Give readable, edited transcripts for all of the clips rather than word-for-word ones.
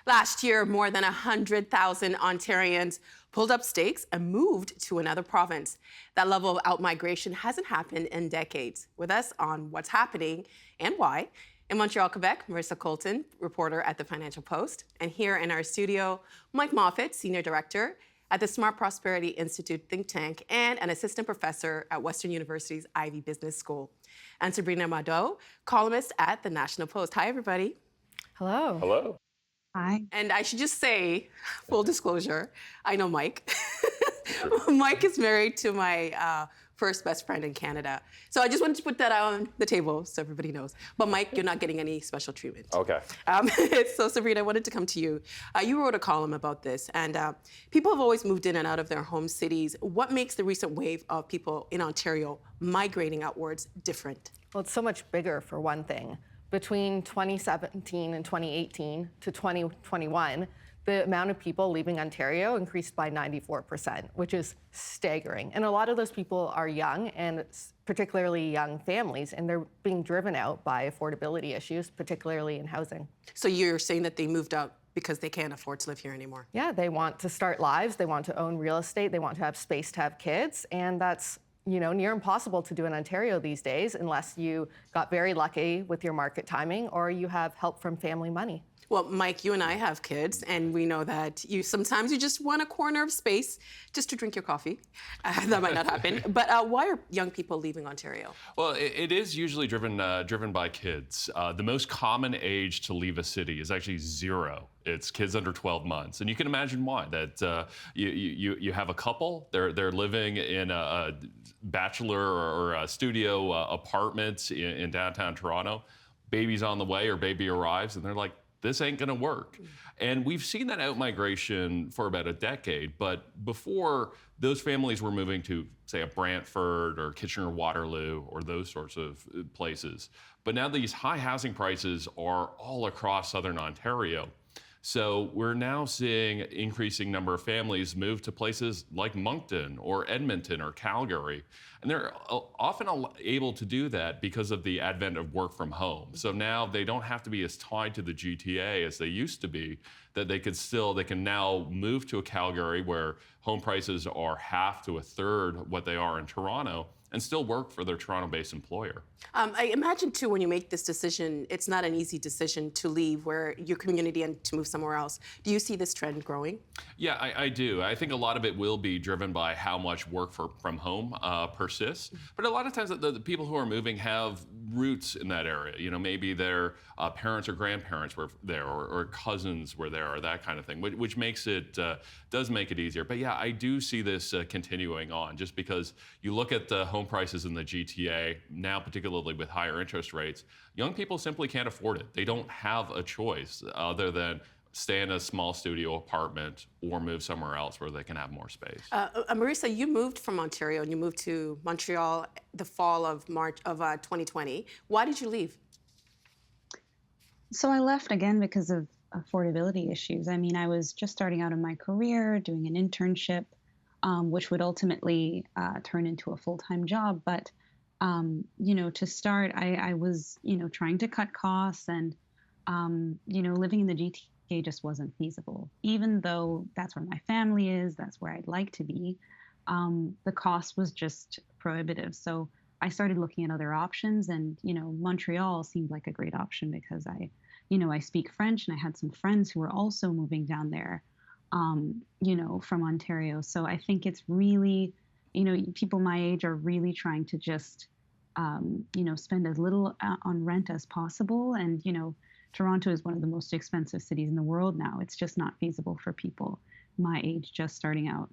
Last year, more than 100,000 Ontarians pulled up stakes and moved to another province. That level of outmigration hasn't happened in decades. With us on what's happening and why, in Montreal, Quebec, Marissa Colton, reporter at the Financial Post. And here in our studio, Mike Moffat, Senior Director at the Smart Prosperity Institute think tank and an assistant professor at Western University's Ivey Business School. And Sabrina Mado, columnist at the National Post. Hi, everybody. Hello. Hello. Hi. And I should just say, full disclosure, I know Mike. Mike is married to my first best friend in Canada. So I just wanted to put that on the table so everybody knows. But Mike, you're not getting any special treatment. Okay. So Sabrina, I wanted to come to you. You wrote a column about this, and people have always moved in and out of their home cities. What makes the recent wave of people in Ontario migrating outwards different? Well, it's so much bigger, for one thing. Between 2017 and 2018 to 2021, the amount of people leaving Ontario increased by 94%, which is staggering. And a lot of those people are young, and particularly young families, and they're being driven out by affordability issues, particularly in housing. So you're saying that they moved out because they can't afford to live here anymore? Yeah, they want to start lives, they want to own real estate, they want to have space to have kids, and that's near impossible to do in Ontario these days unless you got very lucky with your market timing or you have help from family money. Well, Mike, you and I have kids, and we know that sometimes you just want a corner of space just to drink your coffee. That might not happen. But why are young people leaving Ontario? Well, it is usually driven by kids. The most common age to leave a city is actually 0. It's kids under 12 months, and you can imagine why. That you have a couple, they're living in a bachelor or a studio apartment in downtown Toronto. Baby's on the way or baby arrives, and they're like, this ain't gonna work. And we've seen that outmigration for about a decade, but before, those families were moving to, say, a Brantford or Kitchener-Waterloo or those sorts of places. But now these high housing prices are all across Southern Ontario. So we're now seeing an increasing number of families move to places like Moncton or Edmonton or Calgary. And they're often able to do that because of the advent of work from home. So now they don't have to be as tied to the GTA as they used to be, that they can now move to a Calgary where home prices are half to a third what they are in Toronto and still work for their Toronto-based employer. I imagine, too, when you make this decision, it's not an easy decision to leave your community and to move somewhere else. Do you see this trend growing? Yeah, I do. I think a lot of it will be driven by how much work from home persists. But a lot of times the people who are moving have roots in that area. Maybe their parents or grandparents were there or cousins were there or that kind of thing, which makes it, does make it easier. But yeah, I do see this continuing on just because you look at the home prices in the GTA, now particularly with higher interest rates, young people simply can't afford it. They don't have a choice other than stay in a small studio apartment or move somewhere else where they can have more space. Marissa, you moved from Ontario and you moved to Montreal the fall of March of 2020. Why did you leave? So I left again because of affordability issues. I mean, I was just starting out in my career, doing an internship, which would ultimately turn into a full-time job. But to start, I was, trying to cut costs and, living in the GTA just wasn't feasible. Even though that's where my family is, that's where I'd like to be, the cost was just prohibitive. So I started looking at other options and, Montreal seemed like a great option because I speak French and I had some friends who were also moving down there, from Ontario. So I think it's really, people my age are really trying to just, spend as little on rent as possible. And, Toronto is one of the most expensive cities in the world now. It's just not feasible for people my age just starting out.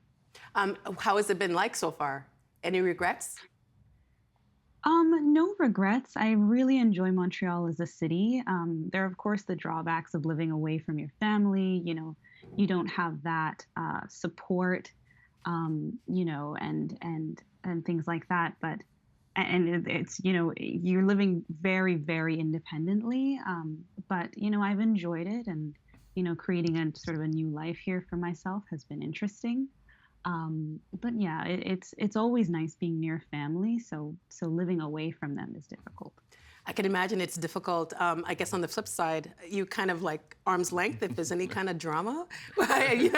How has it been like so far? Any regrets? No regrets. I really enjoy Montreal as a city. There are, of course, the drawbacks of living away from your family. You don't have that support, and things like that. But it's you're living very, very independently. But I've enjoyed it, and creating a sort of a new life here for myself has been interesting. But yeah, it's always nice being near family. So living away from them is difficult. I can imagine it's difficult. I guess on the flip side, you kind of like arm's length if there's any kind of drama, right?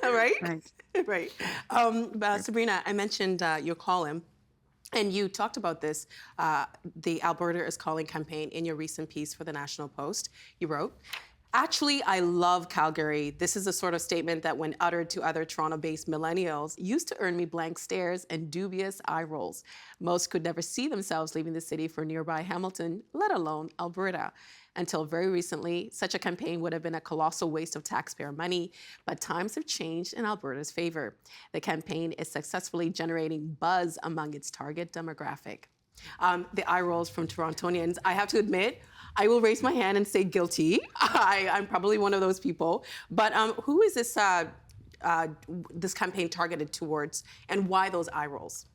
Right? Right. Right. But Sabrina, I mentioned your column, and you talked about this, the Alberta is Calling campaign in your recent piece for the National Post. You wrote, "Actually, I love Calgary. This is a sort of statement that when uttered to other Toronto-based millennials used to earn me blank stares and dubious eye rolls. Most could never see themselves leaving the city for nearby Hamilton, let alone Alberta. Until very recently, such a campaign would have been a colossal waste of taxpayer money, but times have changed in Alberta's favor. The campaign is successfully generating buzz among its target demographic." The eye rolls from Torontonians, I have to admit, I will raise my hand and say guilty. I'm probably one of those people. But who is this campaign targeted towards, and why those eye rolls?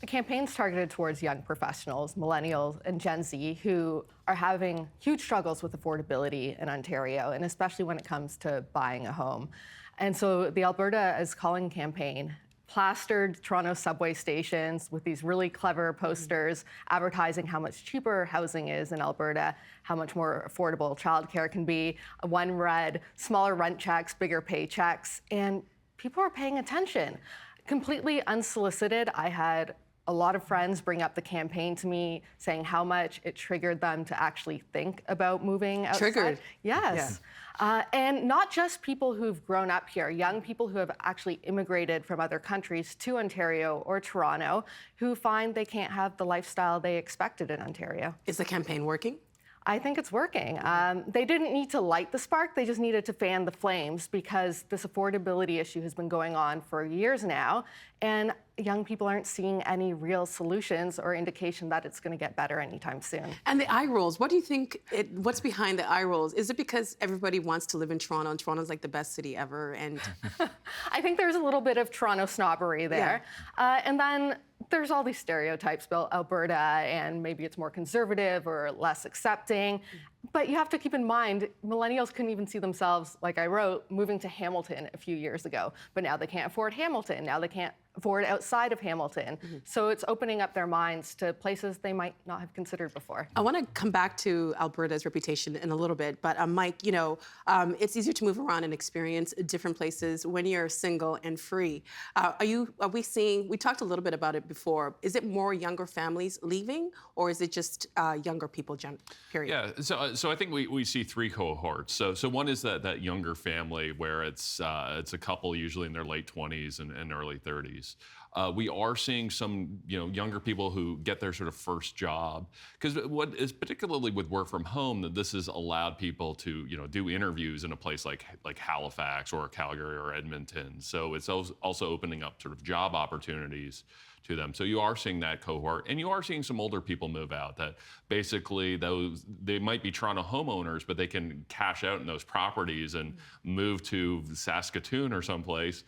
The campaign's targeted towards young professionals, millennials, and Gen Z who are having huge struggles with affordability in Ontario, and especially when it comes to buying a home. And so the Alberta is Calling campaign plastered Toronto subway stations with these really clever posters advertising how much cheaper housing is in Alberta, how much more affordable childcare can be. One read, smaller rent checks, bigger paychecks, and people are paying attention. Completely unsolicited, I had a lot of friends bring up the campaign to me, saying how much it triggered them to actually think about moving outside. Triggered? Yes. And not just people who've grown up here, young people who have actually immigrated from other countries to Ontario or Toronto who find they can't have the lifestyle they expected in Ontario. Is the campaign working? I think it's working. They didn't need to light the spark, they just needed to fan the flames because this affordability issue has been going on for years now, and young people aren't seeing any real solutions or indication that it's going to get better anytime soon. And the eye rolls, what do you think, what's behind the eye rolls? Is it because everybody wants to live in Toronto and Toronto's like the best city ever? And I think there's a little bit of Toronto snobbery there. And then there's all these stereotypes about Alberta, and maybe it's more conservative or less accepting. But you have to keep in mind, millennials couldn't even see themselves, like I wrote, moving to Hamilton a few years ago. But now they can't afford Hamilton. Now they can't afford outside of Hamilton. So it's opening up their minds to places they might not have considered before. I want to come back to Alberta's reputation in a little bit, but Mike, it's easier to move around and experience different places when you're single and free. Are we seeing, we talked a little bit about it before, is it more younger families leaving, or is it just younger people, period? Yeah, so I think we see three cohorts. So one is that younger family where it's a couple usually in their late 20s and early 30s. We are seeing some younger people who get their sort of first job, because what is particularly with work from home, that this has allowed people to do interviews in a place like Halifax or Calgary or Edmonton. So it's also opening up sort of job opportunities to them. So you are seeing that cohort, and you are seeing some older people move out that basically they might be Toronto homeowners, but they can cash out in those properties and move to Saskatoon or someplace,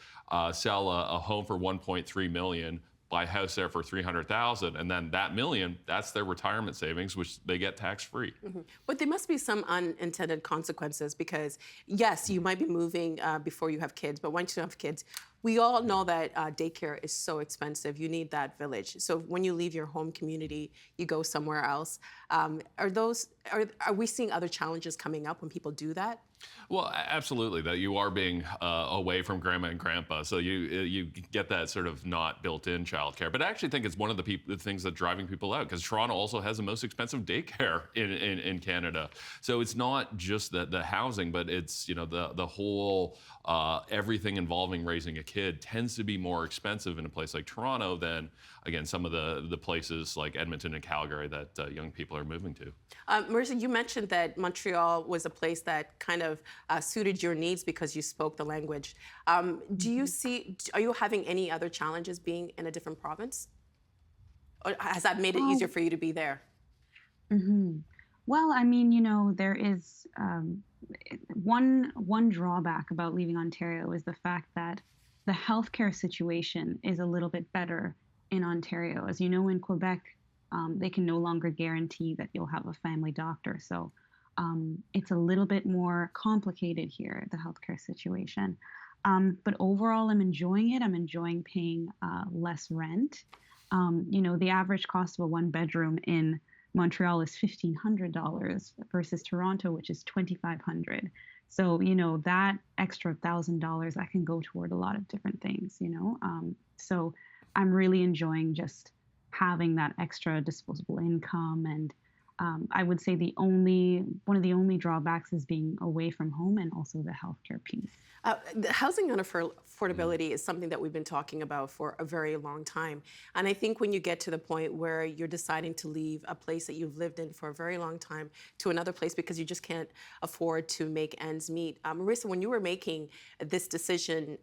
sell a home for $1.3 million, buy a house there for $300,000, and then that million, that's their retirement savings, which they get tax-free. But there must be some unintended consequences, because yes, you might be moving before you have kids, but once you have kids, we all know that daycare is so expensive. You need that village. So when you leave your home community, you go somewhere else. Are we seeing other challenges coming up when people do that? Well, absolutely, that you are being away from grandma and grandpa, so you get that sort of not built-in childcare. But I actually think it's one of the things that's driving people out, because Toronto also has the most expensive daycare in Canada. So it's not just the housing, but it's the whole everything involving raising a kid tends to be more expensive in a place like Toronto than, again, some of the places like Edmonton and Calgary that young people are moving to. Marissa, you mentioned that Montreal was a place that kind of suited your needs because you spoke the language. Are you having any other challenges being in a different province? Or has that made it easier for you to be there? Well, I mean, there is one drawback about leaving Ontario is the fact that the healthcare situation is a little bit better in Ontario. As you know, in Quebec, they can no longer guarantee that you'll have a family doctor. So it's a little bit more complicated here, the healthcare situation. But overall, I'm enjoying it. I'm enjoying paying less rent. The average cost of a one-bedroom in Montreal is $1,500 versus Toronto, which is $2,500. So, that extra $1,000 that can go toward a lot of different things. So I'm really enjoying just having that extra disposable income. And I would say one of the only drawbacks is being away from home and also the healthcare piece. The housing affordability is something that we've been talking about for a very long time. And I think when you get to the point where you're deciding to leave a place that you've lived in for a very long time to another place because you just can't afford to make ends meet. Marissa, when you were making this decision,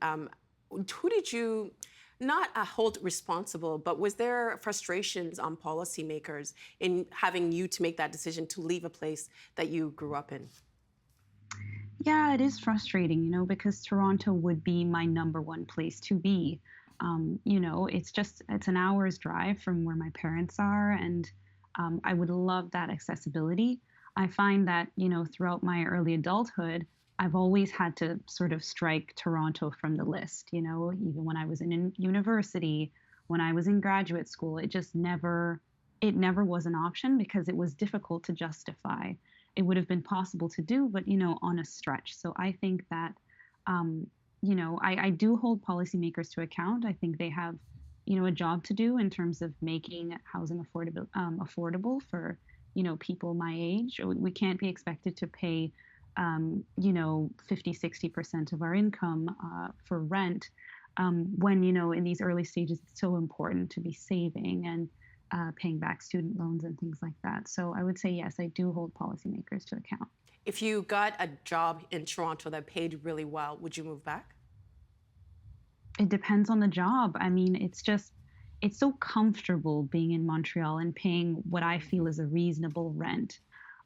who did you not hold responsible, but was there frustrations on policymakers in having you to make that decision to leave a place that you grew up in? Yeah, it is frustrating, because Toronto would be my number one place to be. It's an hour's drive from where my parents are, and I would love that accessibility. I find that, throughout my early adulthood, I've always had to sort of strike Toronto from the list, even when I was in university, when I was in graduate school, it never was an option because it was difficult to justify. It would have been possible to do, but, on a stretch. So I think that, I do hold policymakers to account. I think they have, a job to do in terms of making housing affordable for, people my age. We can't be expected to pay 50-60% of our income for rent when, in these early stages, it's so important to be saving and paying back student loans and things like that. So I would say, yes, I do hold policymakers to account. If you got a job in Toronto that paid really well, would you move back? It depends on the job. I mean, it's so comfortable being in Montreal and paying what I feel is a reasonable rent.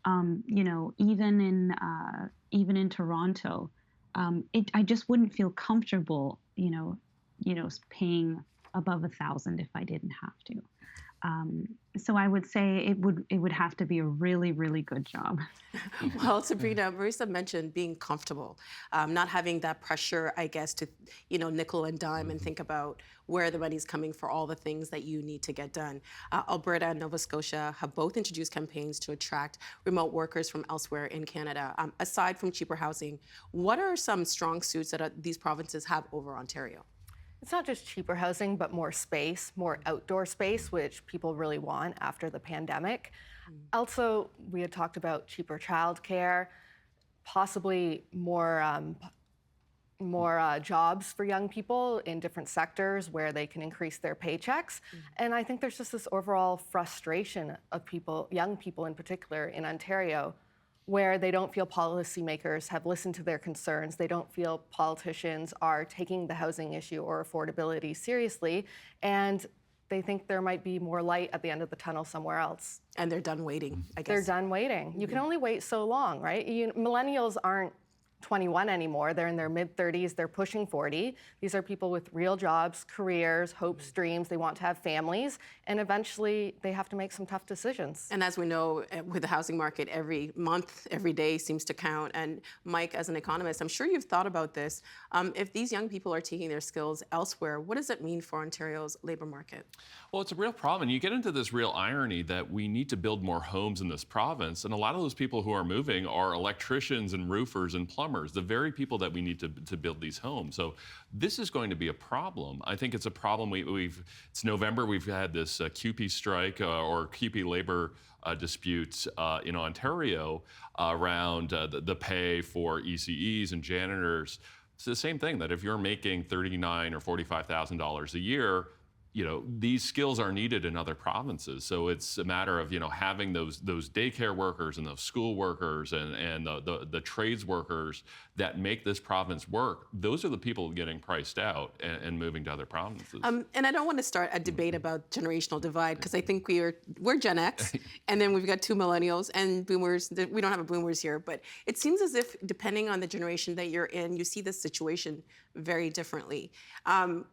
Even in Toronto, I just wouldn't feel comfortable, paying above 1,000 if I didn't have to. So I would say it would have to be a really, really good job. Well, Sabrina, Marissa mentioned being comfortable, not having that pressure, I guess, to nickel and dime and think about where the money's coming for all the things that you need to get done. Alberta and Nova Scotia have both introduced campaigns to attract remote workers from elsewhere in Canada. Aside from cheaper housing, what are some strong suits that these provinces have over Ontario? It's not just cheaper housing, but more space, more outdoor space, which people really want after the pandemic. Also, we had talked about cheaper childcare, possibly more jobs for young people in different sectors where they can increase their paychecks. And I think there's just this overall frustration of people, young people in particular in Ontario, where they don't feel policymakers have listened to their concerns. They don't feel politicians are taking the housing issue or affordability seriously. And they think there might be more light at the end of the tunnel somewhere else. And they're done waiting, I guess. They're done waiting. You can only wait so long, right? Millennials aren't 21 anymore. They're in their mid-30s. They're pushing 40. These are people with real jobs, careers, hopes, dreams. They want to have families. And eventually, they have to make some tough decisions. And as we know, with the housing market, every month, every day seems to count. And Mike, as an economist, I'm sure you've thought about this. If these young people are taking their skills elsewhere, what does it mean for Ontario's labor market? Well, it's a real problem. You get into this real irony that we need to build more homes in this province. And a lot of those people who are moving are electricians and roofers and plumbers, the very people that we need to build these homes. So this is going to be a problem. I think it's a problem. It's November. We've had this QP strike or QP labor disputes in Ontario around the pay for ECEs and janitors. It's the same thing, that if you're making $39,000 or $45,000 a year, these skills are needed in other provinces. So it's a matter of, having those daycare workers and those school workers and the trades workers that make this province work. Those are the people getting priced out and moving to other provinces. And I don't want to start a debate about generational divide, because I think we're Gen X, and then we've got two millennials and boomers. We don't have a boomers here, but it seems as if depending on the generation that you're in, you see this situation very differently.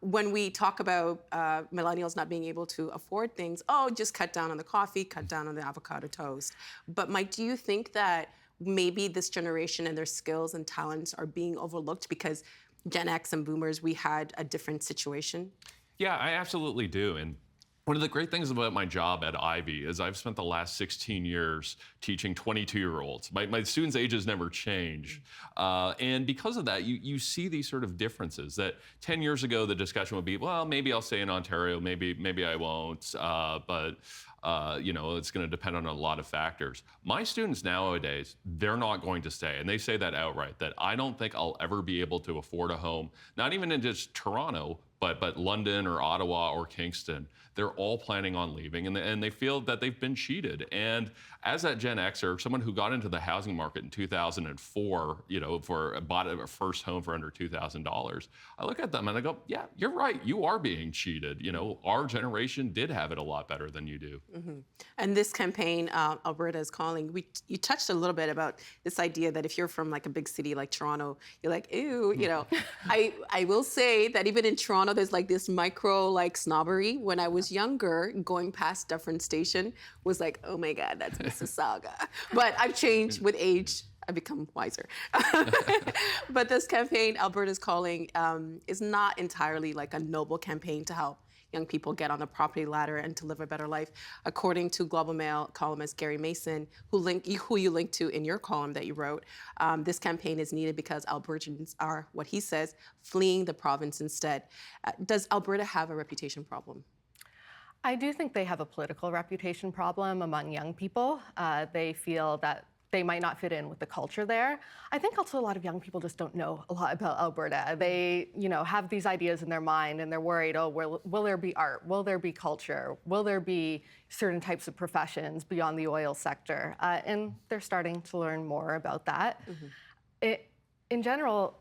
When we talk about millennials not being able to afford things, just cut down on the coffee, cut down on the avocado toast. But Mike, do you think that maybe this generation and their skills and talents are being overlooked because Gen X and boomers, we had a different situation? Yeah, I absolutely do. And One of the great things about my job at Ivy is I've spent the last 16 years teaching 22-year-olds. My students' ages never change. And because of that, you see these sort of differences that 10 years ago, the discussion would be, well, maybe I'll stay in Ontario, maybe I won't, but it's going to depend on a lot of factors. My students nowadays, they're not going to stay. And they say that outright, that I don't think I'll ever be able to afford a home, not even in just Toronto, but London or Ottawa or Kingston. They're all planning on leaving, and they feel that they've been cheated. And as that Gen Xer, someone who got into the housing market in 2004, bought a first home for under $2,000, I look at them and I go, yeah, you're right. You are being cheated. Our generation did have it a lot better than you do. Mm-hmm. And this campaign, Alberta is calling, you touched a little bit about this idea that if you're from like a big city like Toronto, you're like, ew, I will say that even in Toronto, there's like this micro like snobbery. When I was younger, going past Dufferin Station was like, oh my God, that's Mississauga. But I've changed with age. I've become wiser. But this campaign, Alberta's calling, is not entirely like a noble campaign to help young people get on the property ladder and to live a better life. According to Global Mail columnist Gary Mason, who you linked to in your column that you wrote, this campaign is needed because Albertans are, what he says, fleeing the province instead. Does Alberta have a reputation problem? I do think they have a political reputation problem among young people. They feel that they might not fit in with the culture there. I think also a lot of young people just don't know a lot about Alberta. They, have these ideas in their mind and they're worried, will there be art? Will there be culture? Will there be certain types of professions beyond the oil sector? And they're starting to learn more about that. Mm-hmm. In general,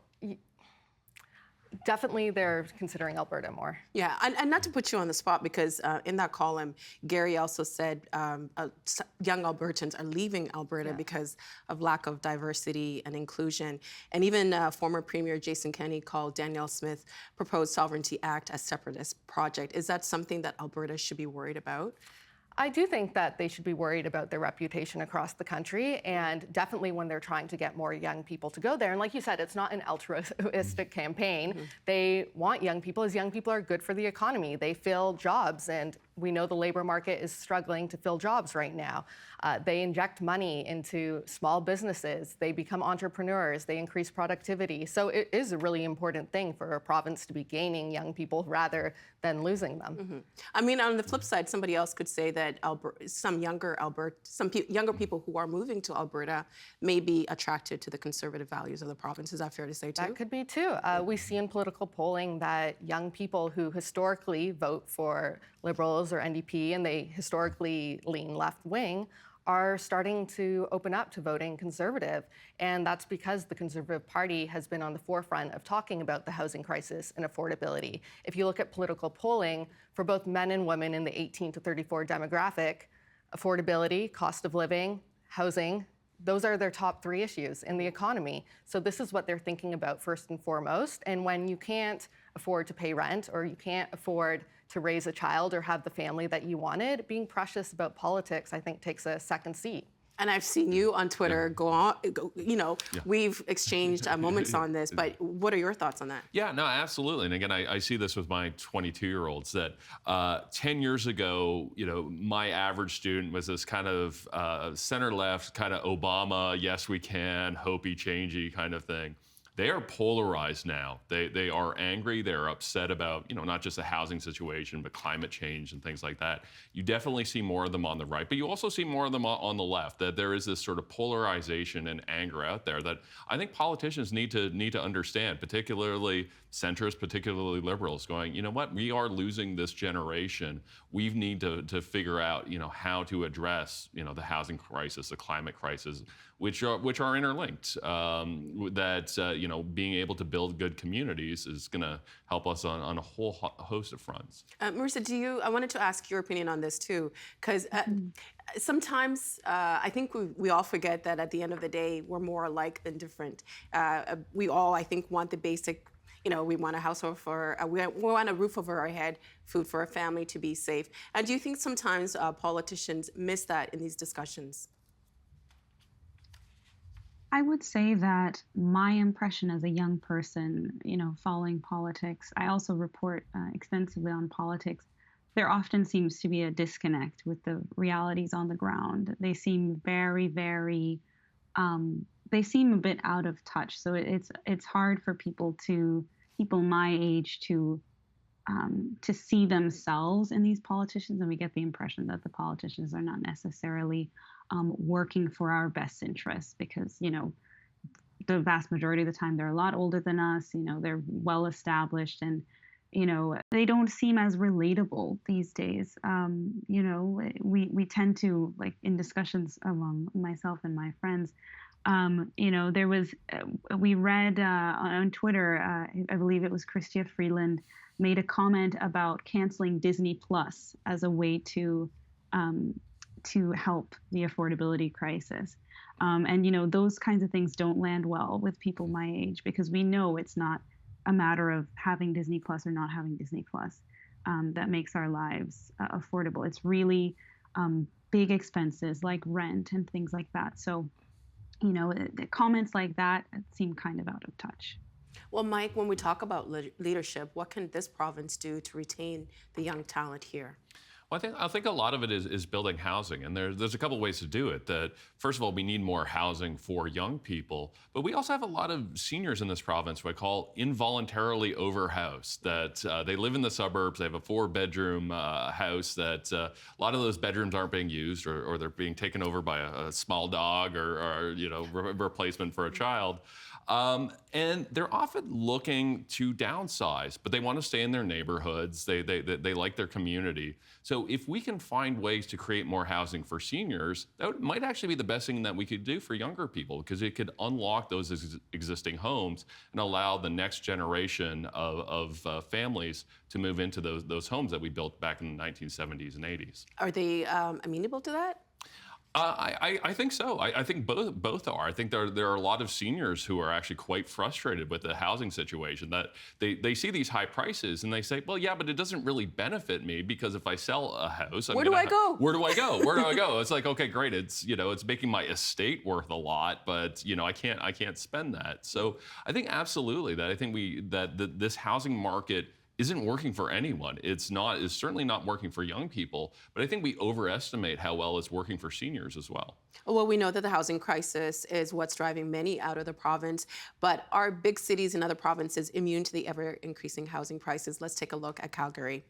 definitely they're considering Alberta more. Yeah, and not to put you on the spot, because in that column, Gary also said young Albertans are leaving Alberta because of lack of diversity and inclusion. And even former Premier Jason Kenney called Danielle Smith's proposed Sovereignty Act a separatist project. Is that something that Alberta should be worried about? I do think that they should be worried about their reputation across the country, and definitely when they're trying to get more young people to go there. And like you said, it's not an altruistic campaign. Mm-hmm. They want young people, as young people are good for the economy. They fill jobs, and we know the labor market is struggling to fill jobs right now. They inject money into small businesses. They become entrepreneurs. They increase productivity. So it is a really important thing for a province to be gaining young people rather than losing them. Mm-hmm. I mean, on the flip side, somebody else could say that some younger people who are moving to Alberta may be attracted to the conservative values of the province. Is that fair to say too? That could be too. We see in political polling that young people who historically vote for Liberals or NDP and they historically lean left-wing are starting to open up to voting Conservative. And that's because the Conservative Party has been on the forefront of talking about the housing crisis and affordability. If you look at political polling for both men and women in the 18 to 34 demographic, affordability, cost of living, housing, those are their top three issues in the economy. So this is what they're thinking about first and foremost. And when you can't afford to pay rent or you can't afford to raise a child or have the family that you wanted, being precious about politics, I think, takes a second seat. And I've seen you on Twitter we've exchanged moments on this, but what are your thoughts on that? Yeah, no, absolutely. And again, I see this with my 22-year-olds that 10 years ago, my average student was this kind of center-left, kind of Obama, yes, we can, hopey, changey kind of thing. They are polarized now. They are angry. They're upset about, not just the housing situation, but climate change and things like that. You definitely see more of them on the right, but you also see more of them on the left, that there is this sort of polarization and anger out there that I think politicians need to understand, particularly centrists, particularly liberals, going, you know what, we are losing this generation. We need to figure out, how to address, the housing crisis, the climate crisis, which are interlinked. Being able to build good communities is going to help us on a whole host of fronts. Marissa, I wanted to ask your opinion on this too, because sometimes I think we all forget that at the end of the day, we're more alike than different. We all, I think, want the basic. We want a house we want a roof over our head, food for our family, to be safe. And do you think sometimes politicians miss that in these discussions? I would say that my impression as a young person, following politics, I also report extensively on politics. there often seems to be a disconnect with the realities on the ground. They seem very, very they seem a bit out of touch. So it's hard for people my age to see themselves in these politicians, and we get the impression that the politicians are not necessarily working for our best interests because the vast majority of the time they're a lot older than us. They're well established, and they don't seem as relatable these days. We tend to, like, in discussions among myself and my friends, there was we read on Twitter, I believe it was Chrystia Freeland made a comment about canceling Disney Plus as a way to help the affordability crisis. And those kinds of things don't land well with people my age, because we know it's not a matter of having Disney Plus or not having Disney Plus that makes our lives affordable. It's really big expenses like rent and things like that. So, comments like that seem kind of out of touch. Well, Mike, when we talk about leadership, what can this province do to retain the young talent here? Well, I think a lot of it is building housing, and there's a couple ways to do it. That first of all, we need more housing for young people, but we also have a lot of seniors in this province what I call involuntarily overhoused. That they live in the suburbs, they have a 4-bedroom house that a lot of those bedrooms aren't being used, or they're being taken over by a small dog or replacement for a child. And they're often looking to downsize, but they want to stay in their neighborhoods. They like their community. So if we can find ways to create more housing for seniors, that might actually be the best thing that we could do for younger people, because it could unlock those existing homes and allow the next generation of families to move into those homes that we built back in the 1970s and 80s. Are they amenable to that? I think so. I think both are. I think there are a lot of seniors who are actually quite frustrated with the housing situation, that they see these high prices and they say, well, yeah, but it doesn't really benefit me, because if I sell a house, where do I go? Where do I go? Where do I go? It's like, okay, great. It's it's making my estate worth a lot, but I can't spend that. So I think absolutely that this housing market isn't working for anyone. It's certainly not working for young people, but I think we overestimate how well it's working for seniors as well. Well, we know that the housing crisis is what's driving many out of the province, but are big cities and other provinces immune to the ever-increasing housing prices? Let's take a look at Calgary.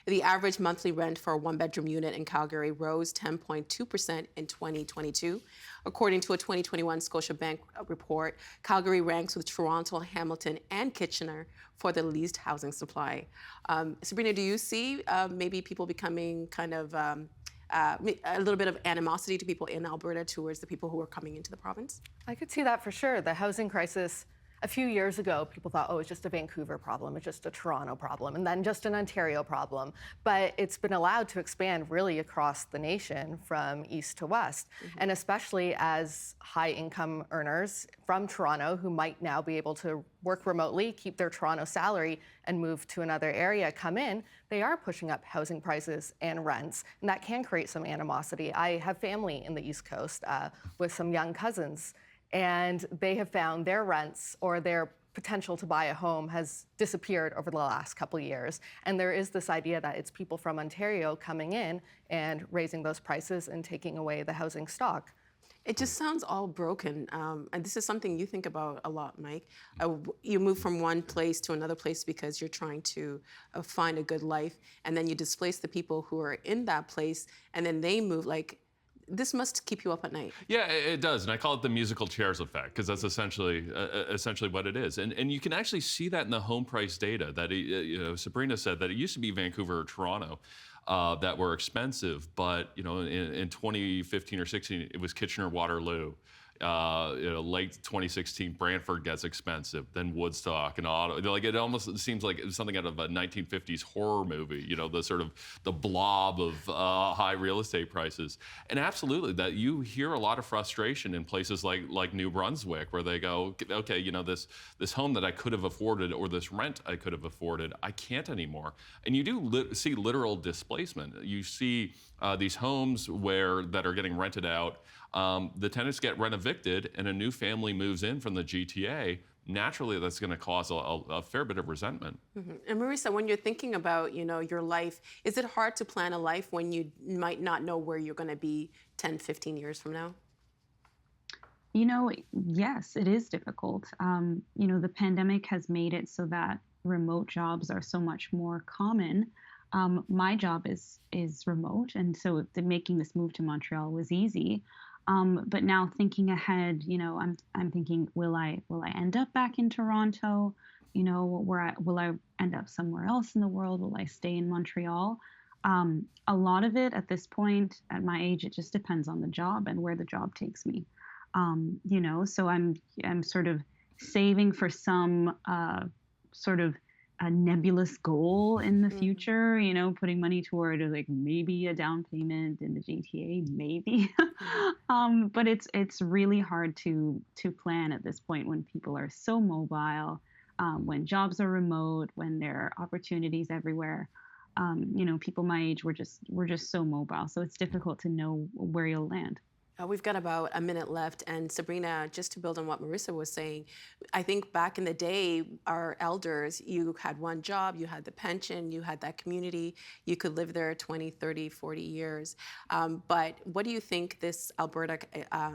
The average monthly rent for a 1-bedroom unit in Calgary rose 10.2% in 2022. According to a 2021 Scotiabank report, Calgary ranks with Toronto, Hamilton, and Kitchener for the least housing supply. Sabrina, do you see maybe people becoming kind of a little bit of animosity to people in Alberta towards the people who are coming into the province? I could see that for sure. The housing crisis, a few years ago, people thought, oh, it's just a Vancouver problem, it's just a Toronto problem, and then just an Ontario problem. But it's been allowed to expand really across the nation from east to west. Mm-hmm. And especially as high income earners from Toronto who might now be able to work remotely, keep their Toronto salary, and move to another area come in, they are pushing up housing prices and rents. And that can create some animosity. I have family in the East Coast with some young cousins, and they have found their rents or their potential to buy a home has disappeared over the last couple of years. And there is this idea that it's people from Ontario coming in and raising those prices and taking away the housing stock. It just sounds all broken. And this is something you think about a lot, Mike. You move from one place to another place because you're trying to find a good life, and then you displace the people who are in that place, and then they move. Like, this must keep you up at night. Yeah, it does, and I call it the musical chairs effect, because that's essentially what it is. And you can actually see that in the home price data. That Sabrina said that it used to be Vancouver or Toronto that were expensive, but in 2015 or 16 it was Kitchener, Waterloo. Late 2016, Brantford gets expensive, then Woodstock and Ottawa. Like, it almost seems like something out of a 1950s horror movie, the sort of the blob of high real estate prices. And absolutely, that you hear a lot of frustration in places like New Brunswick, where they go, okay, this home that I could have afforded, or this rent I could have afforded, I can't anymore. And you do see literal displacement. You see these homes that are getting rented out. The tenants get rent evicted, and a new family moves in from the GTA. naturally that's going to cause a fair bit of resentment. And Marisa, when you're thinking about, your life, is it hard to plan a life when you might not know where you're going to be 10, 15 years from now? Yes, it is difficult. The pandemic has made it so that remote jobs are so much more common. My job is remote, and so making this move to Montreal was easy. But now thinking ahead, I'm thinking, will I end up back in Toronto? Will I end up somewhere else in the world? Will I stay in Montreal? A lot of it at this point, at my age, it just depends on the job and where the job takes me. So I'm sort of saving for some sort of a nebulous goal in the future, putting money toward like maybe a down payment in the GTA, maybe. But it's really hard to plan at this point when people are so mobile, when jobs are remote, when there are opportunities everywhere. People my age, we're just so mobile, so it's difficult to know where you'll land. We've got about a minute left. And Sabrina, just to build on what Marisa was saying, I think back in the day, our elders, you had one job, you had the pension, you had that community, you could live there 20, 30, 40 years. But what do you think this Alberta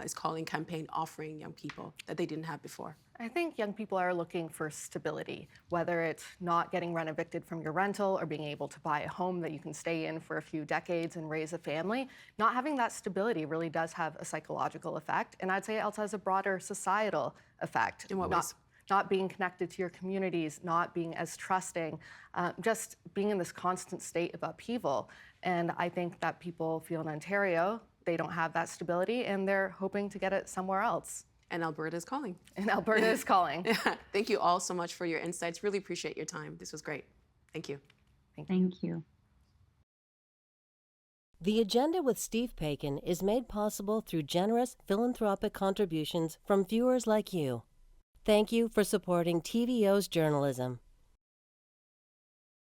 is Calling campaign offering young people that they didn't have before? I think young people are looking for stability, whether it's not getting rent evicted from your rental or being able to buy a home that you can stay in for a few decades and raise a family. Not having that stability really does have a psychological effect, and I'd say it also has a broader societal effect. In what ways? Not being connected to your communities, not being as trusting, just being in this constant state of upheaval. And I think that people feel in Ontario, they don't have that stability and they're hoping to get it somewhere else. And Alberta is calling. And Alberta is calling. Thank you all so much for your insights. Really appreciate your time. This was great. Thank you. Thank you. The Agenda with Steve Paikin is made possible through generous philanthropic contributions from viewers like you. Thank you for supporting TVO's journalism.